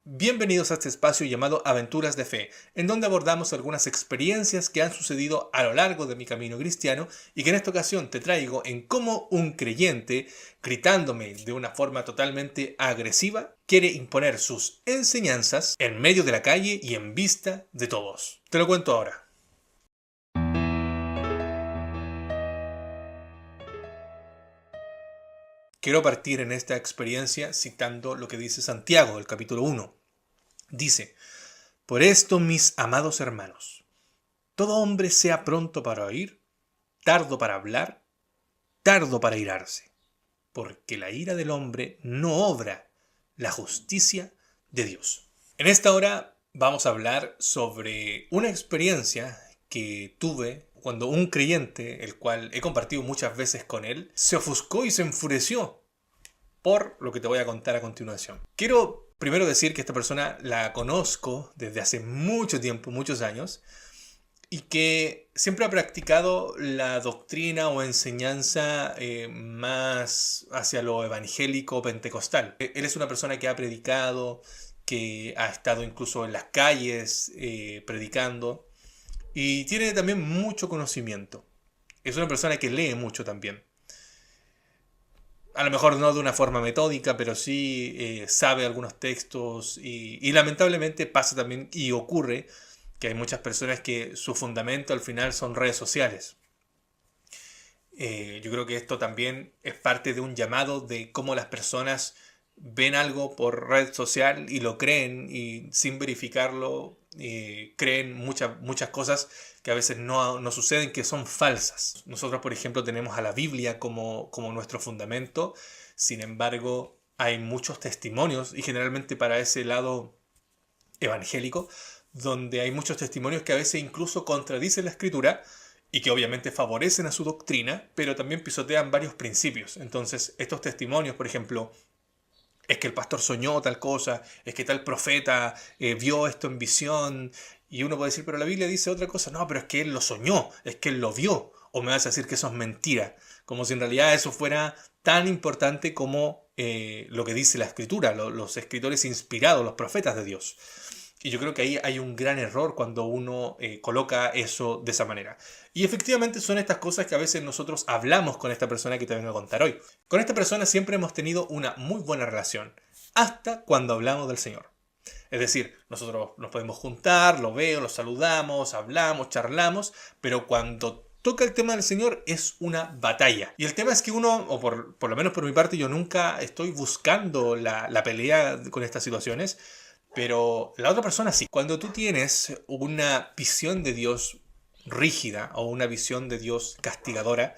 Bienvenidos a este espacio llamado Aventuras de Fe, en donde abordamos algunas experiencias que han sucedido a lo largo de mi camino cristiano y que en esta ocasión te traigo en cómo un creyente, gritándome de una forma totalmente agresiva, quiere imponer sus enseñanzas en medio de la calle y en vista de todos. Te lo cuento ahora. Quiero partir en esta experiencia citando lo que dice Santiago, del capítulo 1. Dice: Por esto, mis amados hermanos, todo hombre sea pronto para oír, tardo para hablar, tardo para irarse, porque la ira del hombre no obra la justicia de Dios. En esta hora vamos a hablar sobre una experiencia que tuve cuando un creyente, el cual he compartido muchas veces con él, se ofuscó y se enfureció por lo que te voy a contar a continuación. Quiero primero decir que esta persona la conozco desde hace mucho tiempo, muchos años, y que siempre ha practicado la doctrina o enseñanza más hacia lo evangélico pentecostal. Él es una persona que ha predicado, que ha estado incluso en las calles predicando, y tiene también mucho conocimiento. Es una persona que lee mucho también. A lo mejor no de una forma metódica, pero sí sabe algunos textos y lamentablemente pasa también y ocurre que hay muchas personas que su fundamento al final son redes sociales. Yo creo que esto también es parte de un llamado de cómo las personas ven algo por red social y lo creen y sin verificarlo creen muchas cosas que a veces no suceden, que son falsas. Nosotros, por ejemplo, tenemos a la Biblia como nuestro fundamento. Sin embargo, hay muchos testimonios y generalmente para ese lado evangélico, donde hay muchos testimonios que a veces incluso contradicen la escritura y que obviamente favorecen a su doctrina, pero también pisotean varios principios. Entonces, estos testimonios, por ejemplo, es que el pastor soñó tal cosa, es que tal profeta vio esto en visión, y uno puede decir, pero la Biblia dice otra cosa. No, pero es que él lo soñó, es que él lo vio, o me vas a decir que eso es mentira, como si en realidad eso fuera tan importante como lo que dice la escritura, los escritores inspirados, los profetas de Dios. Y yo creo que ahí hay un gran error cuando uno coloca eso de esa manera. Y efectivamente son estas cosas que a veces nosotros hablamos con esta persona que te vengo a contar hoy. Con esta persona siempre hemos tenido una muy buena relación, hasta cuando hablamos del Señor. Es decir, nosotros nos podemos juntar, lo veo, lo saludamos, hablamos, charlamos, pero cuando toca el tema del Señor es una batalla. Y el tema es que uno, o por lo menos por mi parte, yo nunca estoy buscando la pelea con estas situaciones, pero la otra persona sí. Cuando tú tienes una visión de Dios rígida o una visión de Dios castigadora,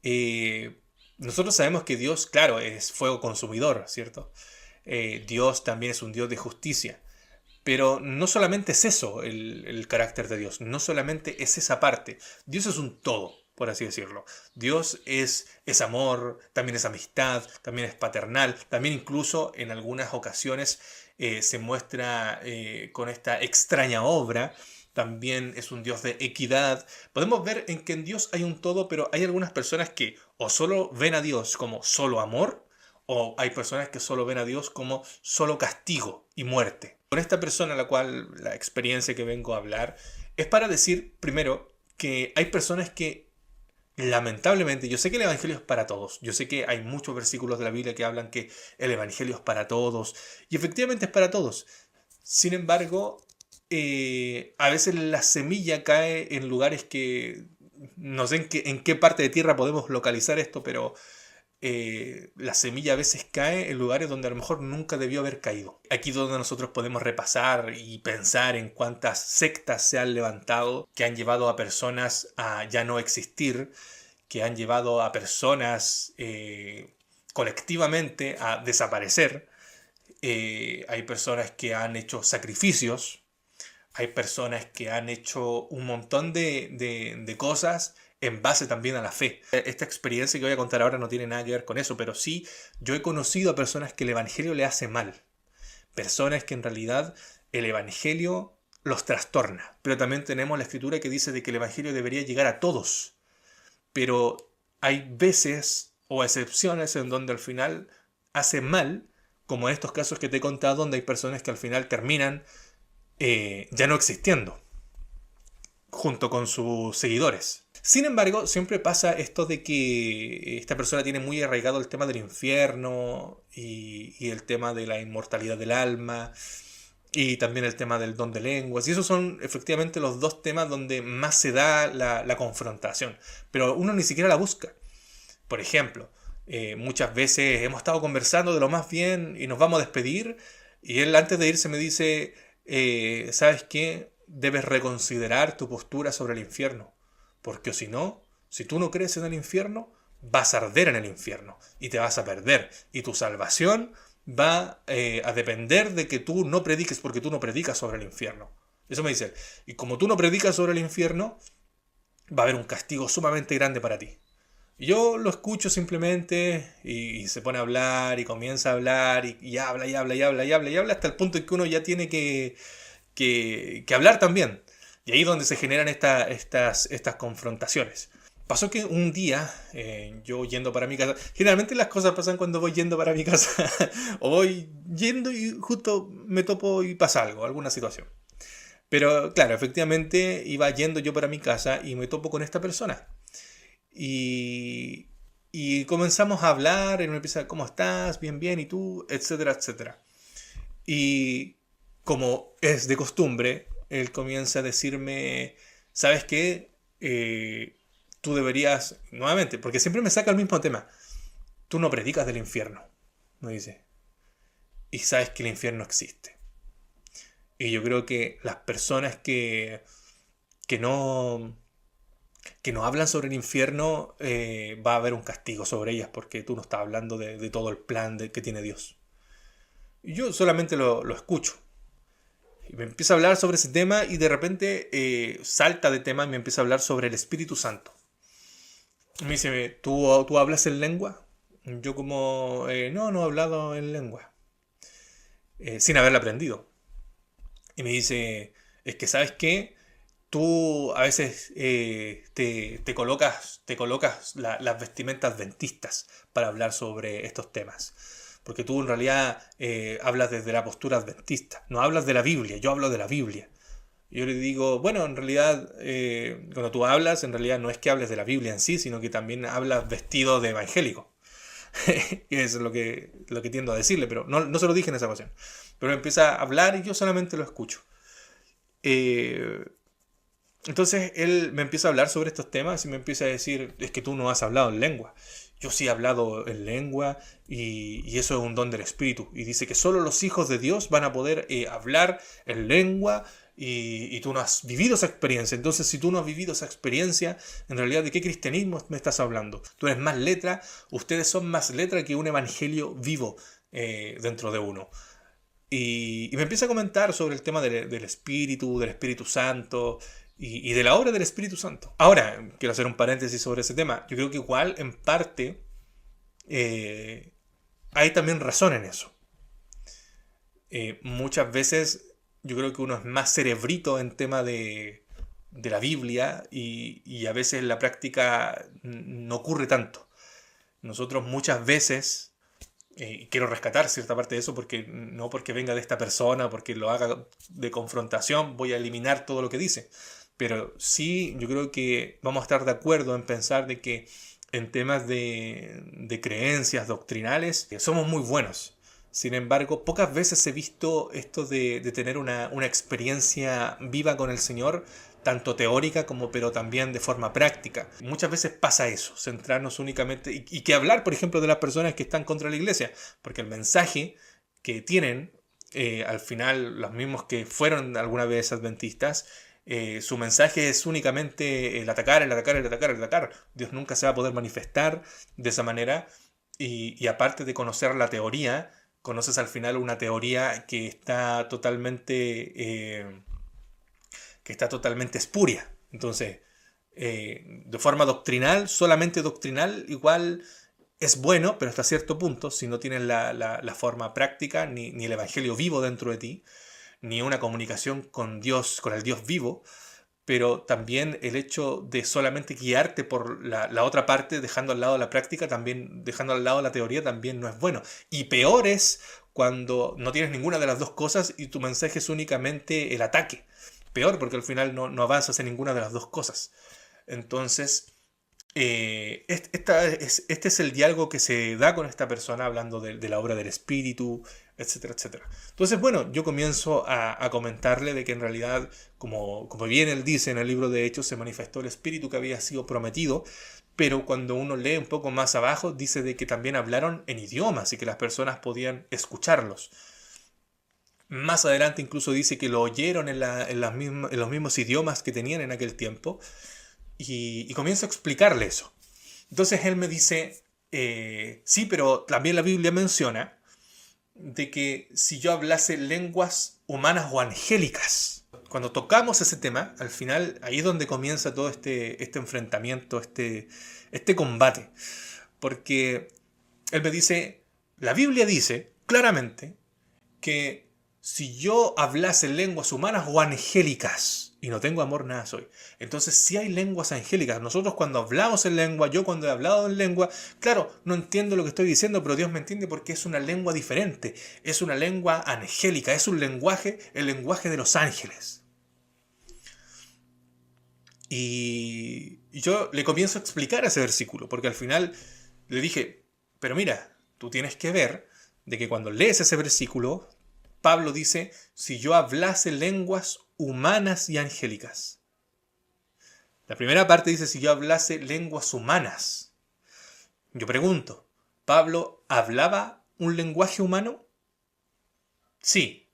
eh, nosotros sabemos que Dios, claro, es fuego consumidor, ¿cierto? Dios también es un Dios de justicia. Pero no solamente es eso el carácter de Dios, no solamente es esa parte. Dios es un todo, por así decirlo. Dios es amor, también es amistad, también es paternal, también incluso en algunas ocasiones se muestra con esta extraña obra. También es un Dios de equidad. Podemos ver en que en Dios hay un todo, pero hay algunas personas que o solo ven a Dios como solo amor, o hay personas que solo ven a Dios como solo castigo y muerte. Con esta persona a la cual la experiencia que vengo a hablar es para decir primero que hay personas que lamentablemente, yo sé que el Evangelio es para todos, yo sé que hay muchos versículos de la Biblia que hablan que el Evangelio es para todos, y efectivamente es para todos. Sin embargo, a veces la semilla cae en lugares que no sé en qué parte de tierra podemos localizar esto, pero la semilla a veces cae en lugares donde a lo mejor nunca debió haber caído. Aquí es donde nosotros podemos repasar y pensar en cuántas sectas se han levantado que han llevado a personas a ya no existir, que han llevado a personas colectivamente a desaparecer. Hay personas que han hecho sacrificios, hay personas que han hecho un montón de cosas en base también a la fe. Esta experiencia que voy a contar ahora no tiene nada que ver con eso, pero sí yo he conocido a personas que el Evangelio le hace mal. Personas que en realidad el Evangelio los trastorna. Pero también tenemos la escritura que dice de que el Evangelio debería llegar a todos. Pero hay veces o excepciones en donde al final hace mal como en estos casos que te he contado, donde hay personas que al final terminan ya no existiendo, junto con sus seguidores. Sin embargo, siempre pasa esto de que esta persona tiene muy arraigado el tema del infierno y el tema de la inmortalidad del alma y también el tema del don de lenguas. Y esos son efectivamente los dos temas donde más se da la confrontación. Pero uno ni siquiera la busca. Por ejemplo, muchas veces hemos estado conversando de lo más bien y nos vamos a despedir y él antes de irse me dice, ¿sabes qué? Debes reconsiderar tu postura sobre el infierno, porque si no, si tú no crees en el infierno, vas a arder en el infierno y te vas a perder y tu salvación va a depender de que tú no prediques porque tú no predicas sobre el infierno. Eso me dice, y como tú no predicas sobre el infierno, va a haber un castigo sumamente grande para ti. Yo lo escucho simplemente y se pone a hablar y comienza a hablar y habla y habla y habla y habla y habla hasta el punto en que uno ya tiene que hablar también. Y ahí es donde se generan estas confrontaciones. Pasó que un día, yo yendo para mi casa, generalmente las cosas pasan cuando voy yendo para mi casa, o voy yendo y justo me topo y pasa algo, alguna situación. Pero claro, efectivamente iba yendo yo para mi casa y me topo con esta persona. Y, y comenzamos a hablar, él me empieza, ¿cómo estás? Bien, bien, ¿y tú? Etcétera, etcétera. Y como es de costumbre, él comienza a decirme, ¿sabes qué? Tú deberías, nuevamente, porque siempre me saca el mismo tema, tú no predicas del infierno, me dice, y sabes que el infierno existe. Y yo creo que las personas que no que no hablan sobre el infierno, va a haber un castigo sobre ellas porque tú no estás hablando de todo el plan que tiene Dios. Y yo solamente lo escucho. Y me empieza a hablar sobre ese tema y de repente salta de tema y me empieza a hablar sobre el Espíritu Santo. Me dice, ¿tú hablas en lengua? Yo como, no he hablado en lengua, sin haberla aprendido. Y me dice, es que ¿sabes qué? Tú a veces te colocas las vestimentas adventistas para hablar sobre estos temas. Porque tú en realidad hablas desde la postura adventista. No hablas de la Biblia, yo hablo de la Biblia. Yo le digo, bueno, en realidad, cuando tú hablas, en realidad no es que hables de la Biblia en sí, sino que también hablas vestido de evangélico. Y eso es lo que tiendo a decirle, pero no se lo dije en esa ocasión. Pero empieza a hablar y yo solamente lo escucho. Eh, entonces él me empieza a hablar sobre estos temas y me empieza a decir, es que tú no has hablado en lengua. Yo sí he hablado en lengua y eso es un don del Espíritu. Y dice que solo los hijos de Dios van a poder hablar en lengua y tú no has vivido esa experiencia. Entonces si tú no has vivido esa experiencia, en realidad ¿de qué cristianismo me estás hablando? Tú eres más letra, ustedes son más letra que un evangelio vivo dentro de uno. Y me empieza a comentar sobre el tema del Espíritu Santo y de la obra del Espíritu Santo. Ahora, quiero hacer un paréntesis sobre ese tema. Yo creo que igual, en parte, hay también razón en eso. Muchas veces yo creo que uno es más cerebrito en tema de la Biblia y a veces en la práctica no ocurre tanto. Nosotros muchas veces quiero rescatar cierta parte de eso porque no porque venga de esta persona, porque lo haga de confrontación, voy a eliminar todo lo que dice. Pero sí, yo creo que vamos a estar de acuerdo en pensar de que en temas de creencias doctrinales somos muy buenos. Sin embargo, pocas veces he visto esto de tener una experiencia viva con el Señor, tanto teórica como pero también de forma práctica. Muchas veces pasa eso, centrarnos únicamente y que hablar, por ejemplo, de las personas que están contra la iglesia, porque el mensaje que tienen, al final, los mismos que fueron alguna vez adventistas, su mensaje es únicamente el atacar, el atacar, el atacar, el atacar. Dios nunca se va a poder manifestar de esa manera y aparte de conocer la teoría, conoces al final una teoría que está totalmente espuria. Entonces, de forma doctrinal, solamente doctrinal, igual es bueno, pero hasta cierto punto, si no tienes la forma práctica, ni el evangelio vivo dentro de ti, ni una comunicación con Dios, con el Dios vivo, pero también el hecho de solamente guiarte por la otra parte, dejando al lado la práctica, también dejando al lado la teoría, también no es bueno. Y peor es cuando no tienes ninguna de las dos cosas y tu mensaje es únicamente el ataque. Peor, porque al final no avanzas en ninguna de las dos cosas. Entonces, este es el diálogo que se da con esta persona hablando de la obra del Espíritu, etcétera, etcétera. Entonces, bueno, yo comienzo a comentarle de que en realidad, como bien él dice en el libro de Hechos, se manifestó el Espíritu que había sido prometido, pero cuando uno lee un poco más abajo, dice de que también hablaron en idiomas y que las personas podían escucharlos. Más adelante incluso dice que lo oyeron en los mismos idiomas que tenían en aquel tiempo, y comienzo a explicarle eso. Entonces él me dice, sí, pero también la Biblia menciona de que si yo hablase lenguas humanas o angélicas. Cuando tocamos ese tema, al final ahí es donde comienza todo este enfrentamiento, este combate. Porque él me dice, la Biblia dice claramente que si yo hablase lenguas humanas o angélicas y no tengo amor, nada soy. Entonces, si hay lenguas angélicas, nosotros cuando hablamos en lengua, yo cuando he hablado en lengua, claro, no entiendo lo que estoy diciendo, pero Dios me entiende porque es una lengua diferente, es una lengua angélica, es un lenguaje, el lenguaje de los ángeles. Y yo le comienzo a explicar ese versículo, porque al final le dije, pero mira, tú tienes que ver de que cuando lees ese versículo, Pablo dice, si yo hablase lenguas humanas y angélicas. La primera parte dice, si yo hablase lenguas humanas. Yo pregunto, ¿Pablo hablaba un lenguaje humano? Sí.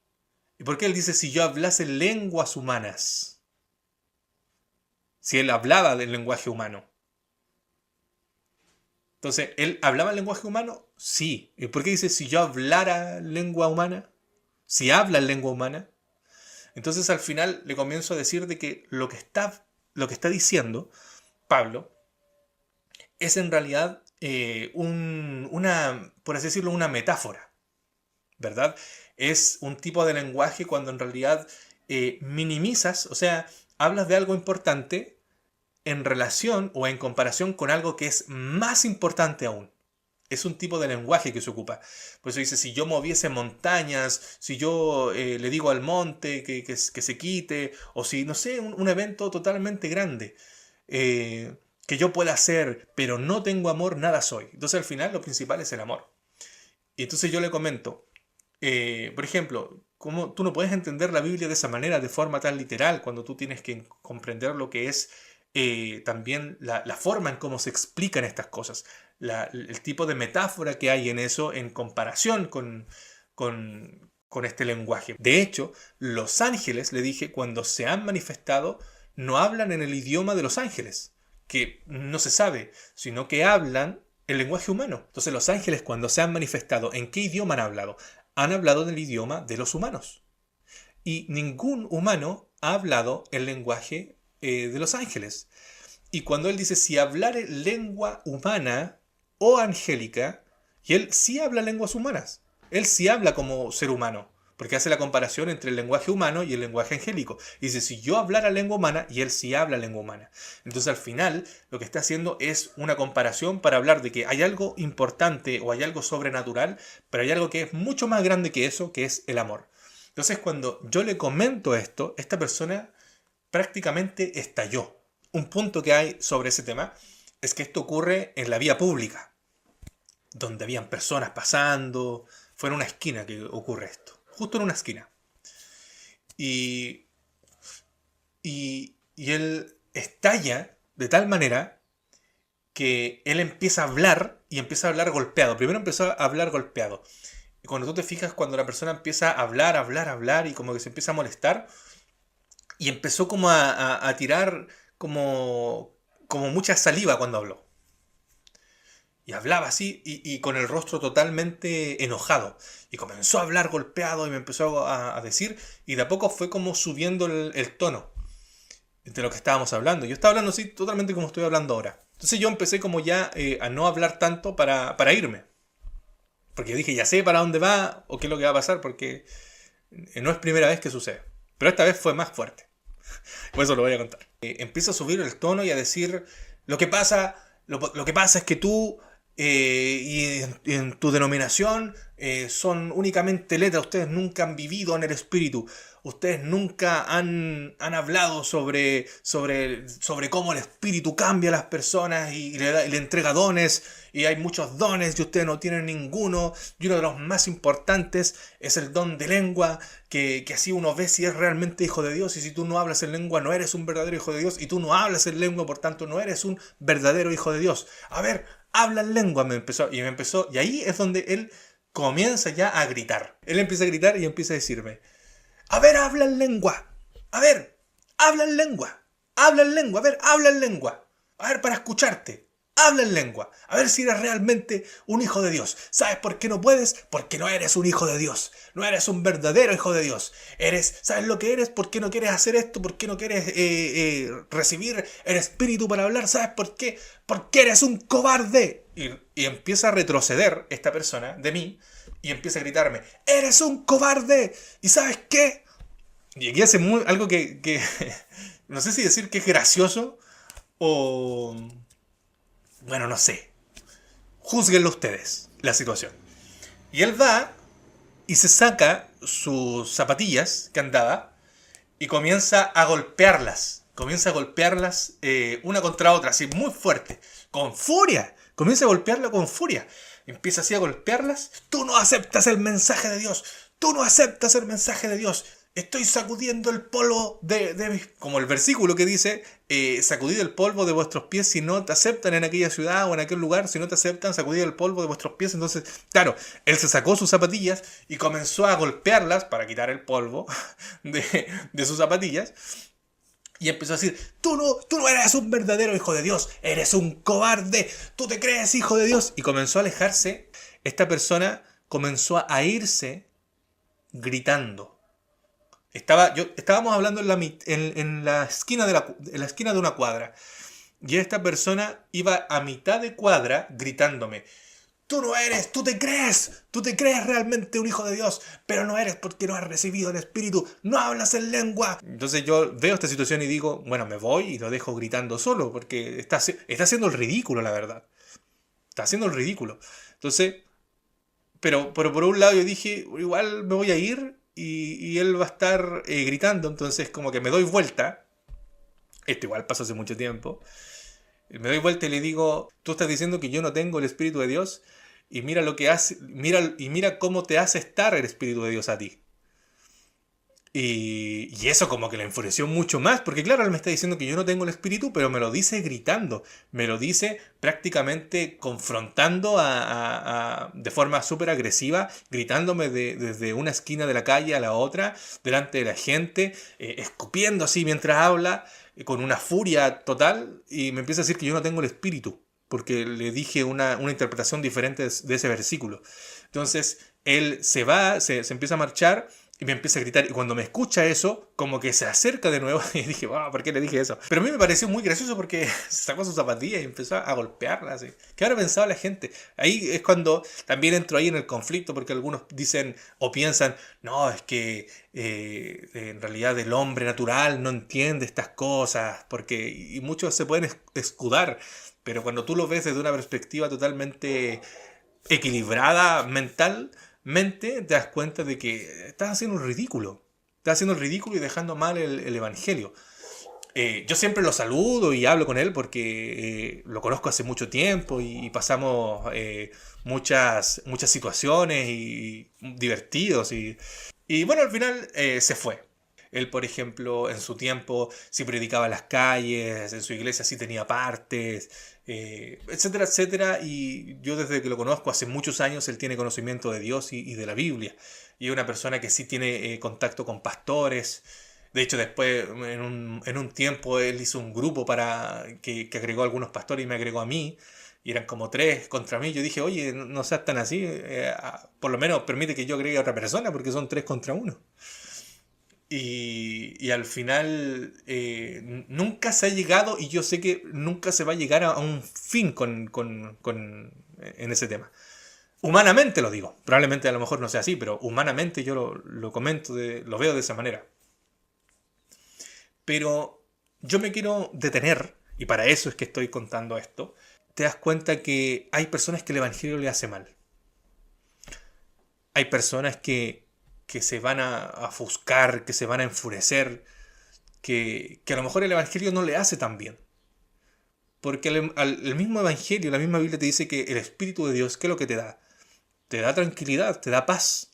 ¿Y por qué él dice, si yo hablase lenguas humanas? Si él hablaba del lenguaje humano. Entonces, ¿él hablaba el lenguaje humano? Sí. ¿Y por qué dice, si yo hablara lengua humana? Si habla en lengua humana. Entonces al final le comienzo a decir de que lo que está diciendo Pablo es en realidad por así decirlo, una metáfora, ¿verdad? Es un tipo de lenguaje cuando en realidad minimizas, o sea, hablas de algo importante en relación o en comparación con algo que es más importante aún. Es un tipo de lenguaje que se ocupa. Por eso dice, si yo moviese montañas, si yo le digo al monte que se quite, o si, no sé, un evento totalmente grande que yo pueda hacer, pero no tengo amor, nada soy. Entonces al final lo principal es el amor. Y entonces yo le comento, por ejemplo, ¿cómo tú no puedes entender la Biblia de esa manera, de forma tan literal, cuando tú tienes que comprender lo que es también la forma en cómo se explican estas cosas, el tipo de metáfora que hay en eso en comparación con este lenguaje? De hecho, los ángeles, le dije, cuando se han manifestado, no hablan en el idioma de los ángeles, que no se sabe, sino que hablan el lenguaje humano. Entonces los ángeles cuando se han manifestado, ¿en qué idioma han hablado? Han hablado en el idioma de los humanos. Y ningún humano ha hablado el lenguaje de los ángeles. Y cuando él dice, si hablare lengua humana o angélica, y él sí habla lenguas humanas, él sí habla como ser humano, porque hace la comparación entre el lenguaje humano y el lenguaje angélico. Y dice, si yo hablara lengua humana, y él sí habla lengua humana. Entonces al final lo que está haciendo es una comparación para hablar de que hay algo importante o hay algo sobrenatural, pero hay algo que es mucho más grande que eso, que es el amor. Entonces cuando yo le comento esto, esta persona prácticamente estalló. Un punto que hay sobre ese tema es que esto ocurre en la vía pública, donde habían personas pasando. Fue en una esquina que ocurre esto, justo en una esquina. Y él estalla de tal manera que él empieza a hablar y empieza a hablar golpeado. Primero empezó a hablar golpeado. Y cuando tú te fijas, cuando la persona empieza a hablar y como que se empieza a molestar, y empezó como a tirar como mucha saliva cuando habló. Y hablaba así y con el rostro totalmente enojado. Y comenzó a hablar golpeado y me empezó a decir, y de a poco fue como subiendo el tono de lo que estábamos hablando. Yo estaba hablando así totalmente como estoy hablando ahora. Entonces yo empecé como ya a no hablar tanto para irme. Porque dije, ya sé para dónde va o qué es lo que va a pasar, porque no es primera vez que sucede. Pero esta vez fue más fuerte. Por eso lo voy a contar. Empiezo a subir el tono y a decir, lo que pasa es que tú y en tu denominación son únicamente letras, ustedes nunca han vivido en el espíritu, ustedes nunca han hablado sobre cómo el espíritu cambia a las personas y le entrega dones, y hay muchos dones y ustedes no tienen ninguno, y uno de los más importantes es el don de lengua, que así uno ve si es realmente hijo de Dios, y si tú no hablas en lengua no eres un verdadero hijo de Dios, y tú no hablas en lengua, por tanto no eres un verdadero hijo de Dios. A ver, habla en lengua, y ahí es donde él comienza ya a gritar. Él empieza a gritar y empieza a decirme, a ver, habla en lengua, a ver, habla en lengua, habla en lengua, a ver, habla en lengua, a ver, para escucharte. Habla en lengua, a ver si eres realmente un hijo de Dios. ¿Sabes por qué no puedes? Porque no eres un hijo de Dios. No eres un verdadero hijo de Dios. ¿Sabes lo que eres? ¿Por qué no quieres hacer esto? ¿Por qué no quieres recibir el espíritu para hablar? ¿Sabes por qué? Porque eres un cobarde. Y empieza a retroceder esta persona de mí y empieza a gritarme, ¡eres un cobarde! ¿Y sabes qué? Y aquí hace algo que no sé si decir que es gracioso o... Bueno, no sé. Júzguenlo ustedes, la situación. Y él va y se saca sus zapatillas que andaba y comienza a golpearlas. Comienza a golpearlas una contra otra, así muy fuerte. Con furia. Comienza a golpearla con furia. Empieza así a golpearlas. Tú no aceptas el mensaje de Dios. Tú no aceptas el mensaje de Dios. Estoy sacudiendo el polvo de mis... Como el versículo que dice, sacudid el polvo de vuestros pies si no te aceptan en aquella ciudad o en aquel lugar. Si no te aceptan, sacudid el polvo de vuestros pies. Entonces, claro, él se sacó sus zapatillas y comenzó a golpearlas para quitar el polvo de sus zapatillas. Y empezó a decir, tú no eres un verdadero hijo de Dios, eres un cobarde, tú te crees hijo de Dios. Y comenzó a alejarse. Esta persona comenzó a irse gritando. Estábamos hablando en la esquina en la esquina de una cuadra. Y esta persona iba a mitad de cuadra gritándome, tú no eres, tú te crees realmente un hijo de Dios, pero no eres porque no has recibido el Espíritu, no hablas en lengua. Entonces yo veo esta situación y digo, bueno, me voy y lo dejo gritando solo, porque está haciendo el ridículo, la verdad. Está haciendo el ridículo. Entonces, pero por un lado yo dije, igual me voy a ir y él va a estar gritando, entonces como que me doy vuelta. Esto igual pasó hace mucho tiempo. Me doy vuelta y le digo, tú estás diciendo que yo no tengo el Espíritu de Dios y mira lo que hace, mira cómo te hace estar el Espíritu de Dios a ti. Y eso como que le enfureció mucho más, porque claro, él me está diciendo que yo no tengo el espíritu, pero me lo dice gritando, me lo dice prácticamente confrontando de forma súper agresiva, gritándome desde una esquina de la calle a la otra, delante de la gente, escupiendo así mientras habla, con una furia total, y me empieza a decir que yo no tengo el espíritu, porque le dije una interpretación diferente de ese versículo. Entonces, él se va, se empieza a marchar, y me empieza a gritar, y cuando me escucha eso, como que se acerca de nuevo, y dije, wow, ¿por qué le dije eso? Pero a mí me pareció muy gracioso porque sacó sus zapatillas y empezó a golpearlas. Así. ¿Qué habrá pensado la gente? Ahí es cuando también entro ahí en el conflicto, porque algunos dicen o piensan, no, es que en realidad el hombre natural no entiende estas cosas, porque y muchos se pueden escudar, pero cuando tú lo ves desde una perspectiva totalmente equilibrada mentalmente, te das cuenta de que estás haciendo un ridículo. Estás haciendo el ridículo y dejando mal el evangelio. Yo siempre lo saludo y hablo con él porque lo conozco hace mucho tiempo y pasamos muchas situaciones y divertidos. Y bueno, al final se fue. Él, por ejemplo, en su tiempo sí predicaba en las calles, en su iglesia sí tenía partes, etcétera, etcétera. Y yo desde que lo conozco hace muchos años, él tiene conocimiento de Dios y de la Biblia. Y es una persona que sí tiene contacto con pastores. De hecho, después, en un tiempo, él hizo un grupo que agregó a algunos pastores y me agregó a mí. Y eran como 3 contra mí. Yo dije, oye, no seas tan así. Por lo menos permite que yo agregue a otra persona porque son 3 contra 1. Y al final nunca se ha llegado y yo sé que nunca se va a llegar a un fin en ese tema. Humanamente lo digo, probablemente a lo mejor no sea así, pero humanamente yo lo comento, lo veo de esa manera. Pero yo me quiero detener, y para eso es que estoy contando esto, te das cuenta que hay personas que el Evangelio le hace mal. Hay personas que se van a ofuscar, que se van a enfurecer, que a lo mejor el Evangelio no le hace tan bien. Porque el mismo Evangelio, la misma Biblia te dice que el Espíritu de Dios, ¿qué es lo que te da? Te da tranquilidad, te da paz.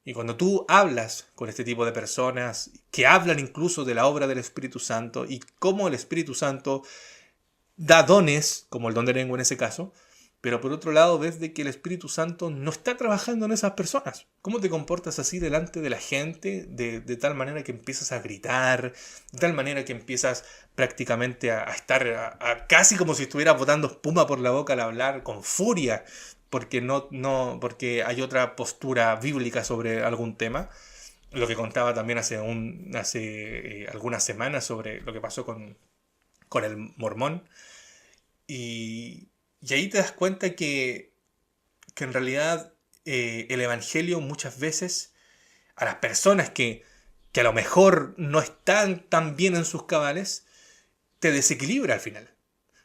Y cuando tú hablas con este tipo de personas, que hablan incluso de la obra del Espíritu Santo y cómo el Espíritu Santo da dones, como el don de lengua en ese caso, pero por otro lado ves de que el Espíritu Santo no está trabajando en esas personas. ¿Cómo te comportas así delante de la gente de tal manera que empiezas a gritar, de tal manera que empiezas prácticamente a estar casi como si estuvieras botando espuma por la boca al hablar con furia, porque porque hay otra postura bíblica sobre algún tema? Lo que contaba también hace algunas semanas sobre lo que pasó con el mormón. Y ahí te das cuenta que en realidad el Evangelio muchas veces a las personas que a lo mejor no están tan bien en sus cabales, te desequilibra al final.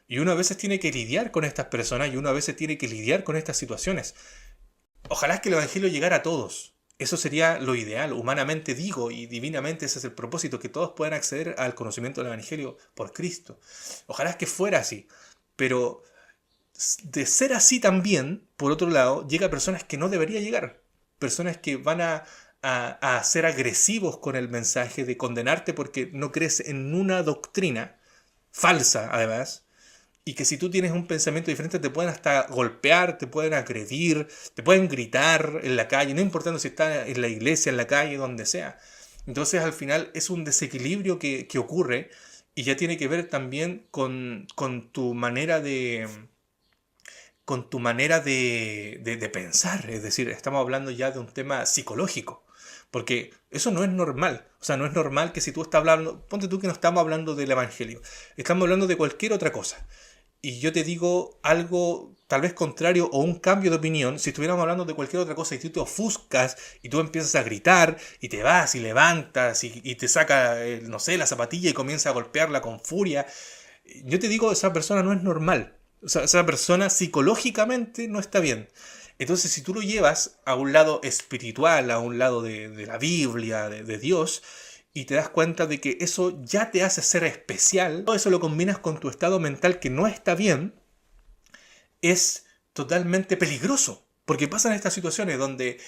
Y uno a veces tiene que lidiar con estas personas y uno a veces tiene que lidiar con estas situaciones. Ojalá que el Evangelio llegara a todos. Eso sería lo ideal, humanamente digo, y divinamente ese es el propósito, que todos puedan acceder al conocimiento del Evangelio por Cristo. Ojalá que fuera así. Pero de ser así también, por otro lado, llega a personas que no debería llegar. Personas que van a ser agresivos con el mensaje de condenarte porque no crees en una doctrina falsa, además, y que si tú tienes un pensamiento diferente te pueden hasta golpear, te pueden agredir, te pueden gritar en la calle, no importando si está en la iglesia, en la calle, donde sea. Entonces al final es un desequilibrio que ocurre y ya tiene que ver también con tu manera de pensar. Es decir, estamos hablando ya de un tema psicológico. Porque eso no es normal. O sea, no es normal que si tú estás hablando, ponte tú que no estamos hablando del Evangelio, estamos hablando de cualquier otra cosa. Y yo te digo algo tal vez contrario o un cambio de opinión, si estuviéramos hablando de cualquier otra cosa y tú te ofuscas y tú empiezas a gritar y te vas y levantas y te saca, no sé, la zapatilla y comienza a golpearla con furia, yo te digo, esa persona no es normal. O sea, esa persona psicológicamente no está bien. Entonces, si tú lo llevas a un lado espiritual, a un lado de la Biblia, de Dios, y te das cuenta de que eso ya te hace ser especial, todo eso lo combinas con tu estado mental que no está bien, es totalmente peligroso. Porque pasan estas situaciones donde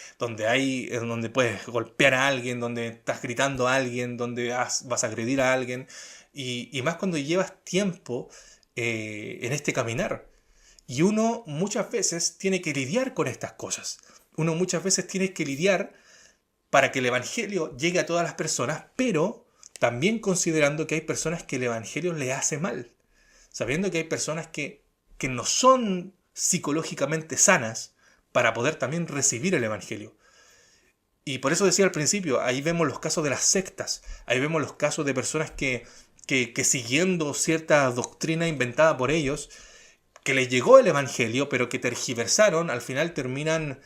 puedes golpear a alguien, donde estás gritando a alguien, donde vas a agredir a alguien, y más cuando llevas tiempo en este caminar. Y uno muchas veces tiene que lidiar con estas cosas. Uno muchas veces tiene que lidiar para que el Evangelio llegue a todas las personas, pero también considerando que hay personas que el Evangelio le hace mal. Sabiendo que hay personas que no son psicológicamente sanas para poder también recibir el Evangelio. Y por eso decía al principio, ahí vemos los casos de las sectas, ahí vemos los casos de personas que siguiendo cierta doctrina inventada por ellos, que les llegó el Evangelio, pero que tergiversaron, al final terminan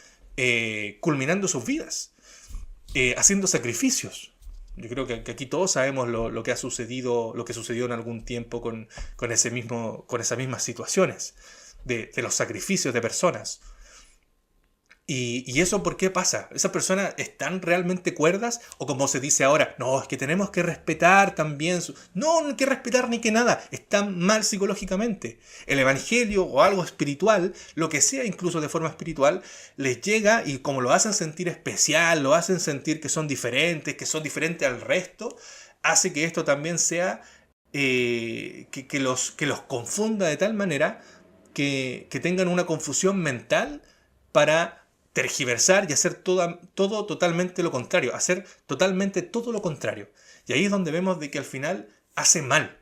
culminando sus vidas, haciendo sacrificios. Yo creo que aquí todos sabemos lo que ha sucedido, lo que sucedió en algún tiempo con esas mismas situaciones, de los sacrificios de personas. ¿Y eso por qué pasa? ¿Esas personas están realmente cuerdas? O como se dice ahora, no, es que tenemos que respetar también No, no hay que respetar ni que nada. Están mal psicológicamente. El Evangelio o algo espiritual, lo que sea incluso de forma espiritual, les llega y como lo hacen sentir especial, lo hacen sentir que son diferentes al resto, hace que esto también sea que los confunda de tal manera que tengan una confusión mental para tergiversar y hacer todo totalmente lo contrario, hacer totalmente todo lo contrario. Y ahí es donde vemos de que al final hace mal.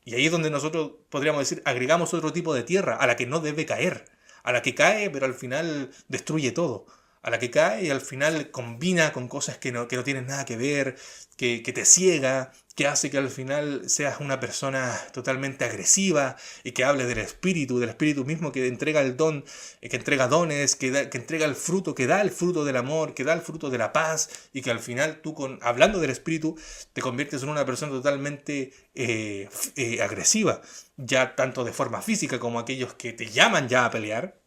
Y ahí es donde nosotros podríamos decir, agregamos otro tipo de tierra a la que no debe caer, a la que cae pero al final destruye todo, a la que cae y al final combina con cosas que no tienen nada que ver, que te ciega, que hace que al final seas una persona totalmente agresiva y que hable del espíritu mismo que entrega el don, que entrega dones, que entrega el fruto, que da el fruto del amor, que da el fruto de la paz y que al final tú, hablando del espíritu, te conviertes en una persona totalmente agresiva, ya tanto de forma física como aquellos que te llaman ya a pelear,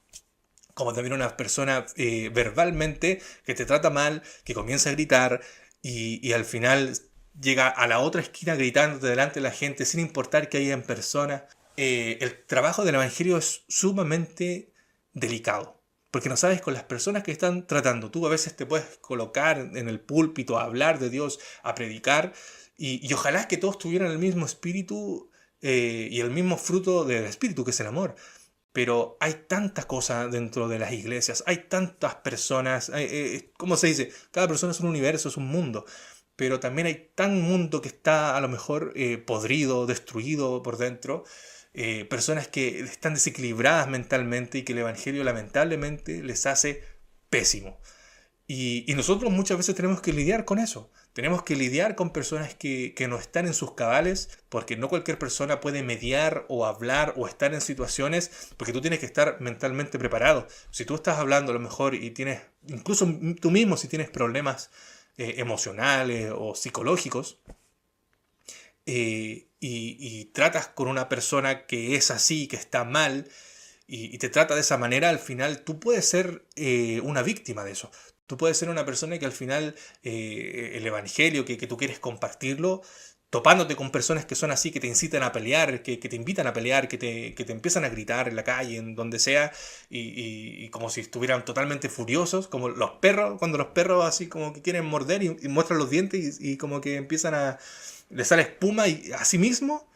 como también una persona verbalmente que te trata mal, que comienza a gritar y al final llega a la otra esquina gritándote delante de la gente sin importar que haya en persona. El trabajo del Evangelio es sumamente delicado, porque no sabes con las personas que están tratando. Tú a veces te puedes colocar en el púlpito a hablar de Dios, a predicar, y ojalá que todos tuvieran el mismo espíritu y el mismo fruto del espíritu, que es el amor. Pero hay tantas cosas dentro de las iglesias, hay tantas personas, ¿cómo se dice? Cada persona es un universo, es un mundo, pero también hay tan mundo que está a lo mejor podrido, destruido por dentro, personas que están desequilibradas mentalmente y que el Evangelio lamentablemente les hace pésimo. Y nosotros muchas veces tenemos que lidiar con eso. Tenemos que lidiar con personas que no están en sus cabales, porque no cualquier persona puede mediar o hablar o estar en situaciones, porque tú tienes que estar mentalmente preparado. Si tú estás hablando a lo mejor y tienes, incluso tú mismo si tienes problemas emocionales o psicológicos, y tratas con una persona que es así, que está mal, y te trata de esa manera, al final tú puedes ser una víctima de eso. Tú puedes ser una persona que al final el evangelio que tú quieres compartirlo, topándote con personas que son así, que te incitan a pelear, que te invitan a pelear, que te empiezan a gritar en la calle, en donde sea, y como si estuvieran totalmente furiosos, como los perros, cuando los perros así como que quieren morder y muestran los dientes y como que empiezan a... les sale espuma y a sí mismo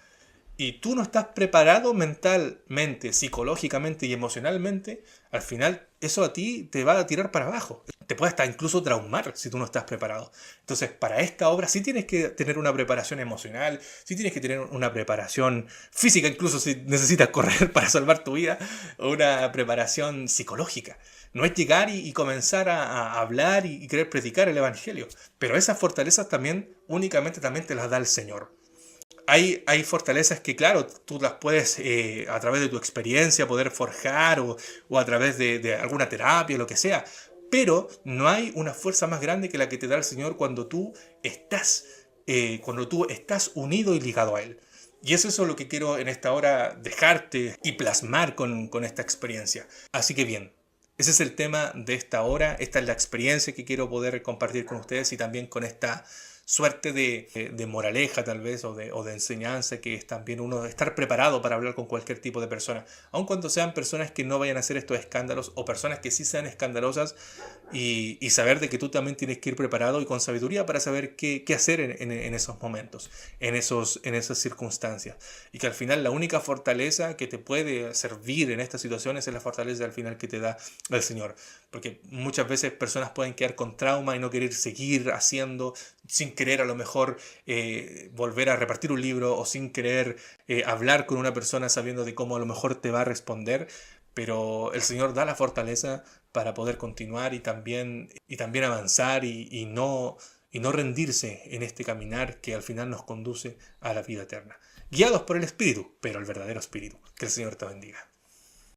y tú no estás preparado mentalmente, psicológicamente y emocionalmente, al final eso a ti te va a tirar para abajo. Te puede hasta incluso traumar si tú no estás preparado. Entonces, para esta obra sí tienes que tener una preparación emocional, sí tienes que tener una preparación física, incluso si necesitas correr para salvar tu vida, o una preparación psicológica. No es llegar y comenzar a hablar y querer predicar el Evangelio. Pero esas fortalezas también, únicamente también te las da el Señor. Hay fortalezas que, claro, tú las puedes a través de tu experiencia poder forjar o a través de alguna terapia, lo que sea. Pero no hay una fuerza más grande que la que te da el Señor cuando tú estás unido y ligado a Él. Y es eso lo que quiero en esta hora dejarte y plasmar con esta experiencia. Así que bien, ese es el tema de esta hora. Esta es la experiencia que quiero poder compartir con ustedes y también con esta suerte de moraleja tal vez o de enseñanza que es también uno estar preparado para hablar con cualquier tipo de persona, aun cuando sean personas que no vayan a hacer estos escándalos o personas que sí sean escandalosas y saber de que tú también tienes que ir preparado y con sabiduría para saber qué hacer en esos momentos, en esas circunstancias y que al final la única fortaleza que te puede servir en estas situaciones es la fortaleza al final que te da el Señor, porque muchas veces personas pueden quedar con trauma y no querer seguir haciendo sin querer a lo mejor volver a repartir un libro o sin querer hablar con una persona sabiendo de cómo a lo mejor te va a responder, pero el Señor da la fortaleza para poder continuar y también avanzar y no rendirse en este caminar que al final nos conduce a la vida eterna. Guiados por el Espíritu, pero el verdadero Espíritu. Que el Señor te bendiga.